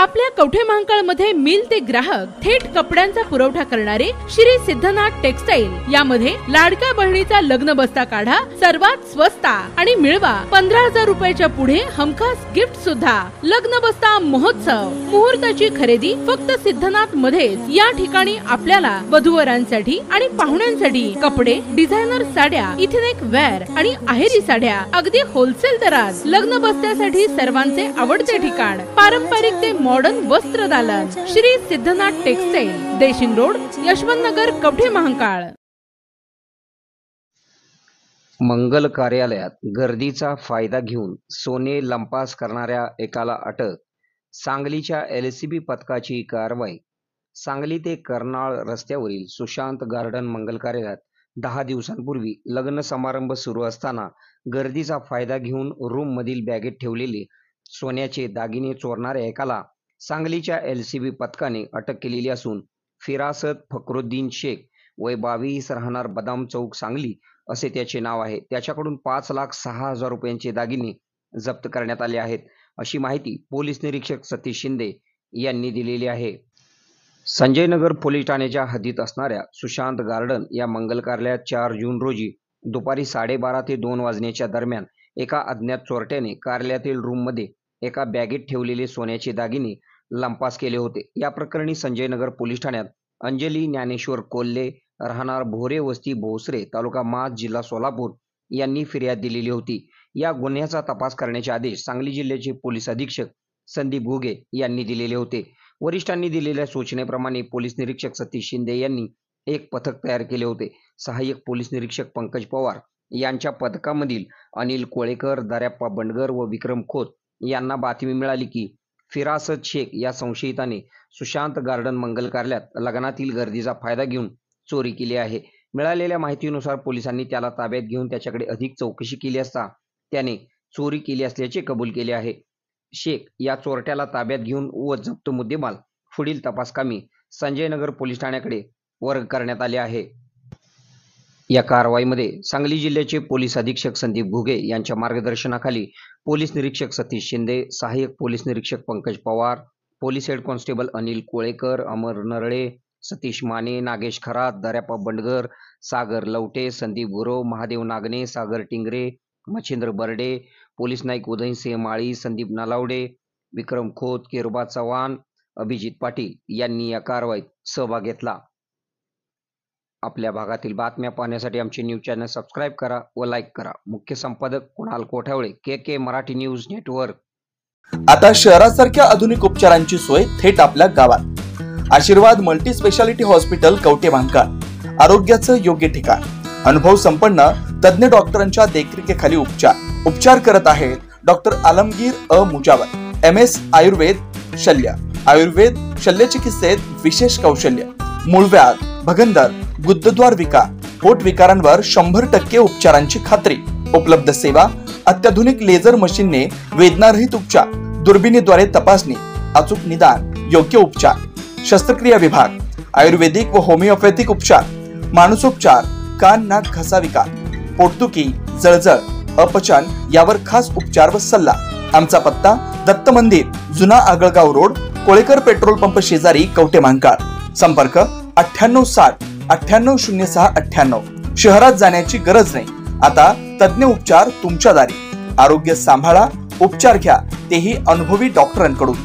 आपल्या कवठे महांकाळ मध्ये मिल ते ग्राहक थेट कपड्यांचा पुरवठा करणारे श्री सिद्धनाथ टेक्सटाईल यामध्ये लाडक्या बहिणीचा लग्न बस्ता काढा, सर्वात स्वस्त आणि मिळवा 15,000 रुपयाच्या पुढे हमखास गिफ्ट सुद्धा। लग्न बस्ता महोत्सव, मुहूर्ताची खरेदी फक्त सिद्धनाथ मध्येच। या ठिकाणी आपल्याला वधूवरांसाठी आणि पाहुण्यांसाठी कपडे, डिझायनर साड्या, इथनिक वेअर आणि आहेरी साड्या अगदी होलसेल दरात। लग्न बस्त्यासाठी सर्वांचे आवडते ठिकाण पारंपरिक ते मॉडर्न वस्त्रदालन श्री सिद्धनाथ टेक्सटाईल, देशिंग रोड, यशवंत नगर, कवठे महांकाळ। मंगल कार्यालयात गर्दीचा फायदा घेऊन सोने लंपास करणाऱ्या एकाला अटक। सांगलीच्या LCB पथकाची कारवाई। सांगली ते कर्नाळ रस्त्यावरील सुशांत गार्डन मंगल कार्यालयात 10 दिवसांपूर्वी लग्न समारंभ सुरू असताना गर्दीचा फायदा घेऊन रूम मधील बॅगेत ठेवलेले सोन्याचे दागिने चोरणाऱ्या एकाला सांगलीच्या LCB पथकाने अटक केलेली असून फिरासत फकरुद्दीन शेख वय 22 राहणार बदाम चौक सांगली असे त्याचे नाव आहे। त्याच्याकडून 5,06,000 रुपयांचे दागिने जप्त करण्यात आले आहेत, अशी माहिती पोलीस निरीक्षक सतीश शिंदे यांनी दिलेली आहे। संजयनगर पोलीस ठाण्याच्या हद्दीत असणाऱ्या सुशांत गार्डन या मंगल कार्यालयात 4 जून रोजी दुपारी 12:30 ते 2 वाजण्याच्या दरम्यान एका अज्ञात चोरट्याने कार्यालयातील रूममध्ये एका बॅगेत ठेवलेले सोन्याचे दागिने लंपास केले होते। या प्रकरणी संजयनगर पोलीस ठाण्यात अंजली ज्ञानेश्वर कोल्हे राहणार भोरे वस्ती भोसरे तालुका माज जिल्हा सोलापूर यांनी फिर्याद दिलेली होती। या गुन्ह्याचा तपास करण्याचे आदेश सांगली जिल्ह्याचे पोलीस अधीक्षक संदीप घुगे यांनी दिलेले होते। वरिष्ठांनी दिलेल्या सूचनेप्रमाणे पोलीस निरीक्षक सतीश शिंदे यांनी एक पथक तयार केले होते। सहाय्यक पोलीस निरीक्षक पंकज पवार यांच्या पथकामधील अनिल कोळेकर, दर्याप्पा बंडगर व विक्रम खोत यांना बातमी मिळाली की फिरासत शेख या संशयिताने सुशांत गार्डन मंगल कार्यालयात लग्नातील गर्दीचा फायदा घेऊन चोरी केली आहे। मिळालेल्या माहितीनुसार पोलिसांनी त्याला ताब्यात घेऊन त्याच्याकडे अधिक चौकशी केली असता त्याने चोरी केली असल्याचे कबूल केले आहे। शेख या चोरट्याला ताब्यात घेऊन व जप्त मुद्देमाल पुढील तपासकामी संजयनगर पोलीस ठाण्याकडे वर्ग करण्यात आले आहे। या कारवाईमध्ये सांगली जिल्ह्याचे पोलीस अधीक्षक संदीप घुगे यांच्या मार्गदर्शनाखाली पोलीस निरीक्षक सतीश शिंदे, सहाय्यक पोलीस निरीक्षक Pankaj Pawar, police head constable Anil Kolekar, Amar Narale, Satish Mane, Nagesh Kharat, Daryappa Bandgar, Sagar Lavate, Sandeep Gurav, Mahadev Nagane, Sagar Tingre, Machhindra Barde, police नाईक उदयसिंह माळी, संदीप नलावडे, विक्रम खोत, केरुबा चव्हाण, अभिजित पाटील यांनी या कारवाईत सहभाग घेतला। आपल्या भागातील बातम्या पाहण्यासाठी आमचे न्यूज चॅनल सबस्क्राईब करा व लाईक करा। मुख्य संपादक Kunal Kothawale, KK Marathi news network. आता शहरासारख्या आधुनिक उपचारांची सोय थेट आपल्या गावात। आशीर्वाद multi speciality hospital Kavathe Mahankal, आरोग्याचं योग्य ठिकाण। अनुभव संपन्न तज्ञ डॉक्टरांच्या देखरेखीखाली उपचार करत आहेत डॉक्टर आलमगीर मुजावर, MS आयुर्वेद शल्य। आयुर्वेद शल्य चिकित्सेत विशेष कौशल्य। मूळव्याध, भगंदर, गुदद्वार विकार, पोट विकारांवर 100% उपचारांची खात्री। उपलब्ध सेवा अत्याधुनिक लेझर मशीनने वेदनारहित उपचार, दुर्बिणीद्वारे तपासणी, अचूक निदान, योग्य उपचार। शस्त्रक्रिया विभाग, आयुर्वेदिक व होमिओपॅथिक उपचार, मानसोपचार, कान नाक घसा विकार, पोटदुखी, जळजळ, अपचन यावर खास उपचार व सल्ला। आमचा पत्ता दत्त मंदिर, जुना Agalgaon road, Kolekar petrol pump शेजारी, कवठे महांकाळ। संपर्क 9860 9806 98। शहरात जाण्याची गरज नाही, आता तज्ञ उपचार तुमच्या दारी। आरोग्य सांभाळा, उपचार घ्या, तेही अनुभवी डॉक्टरांकडून।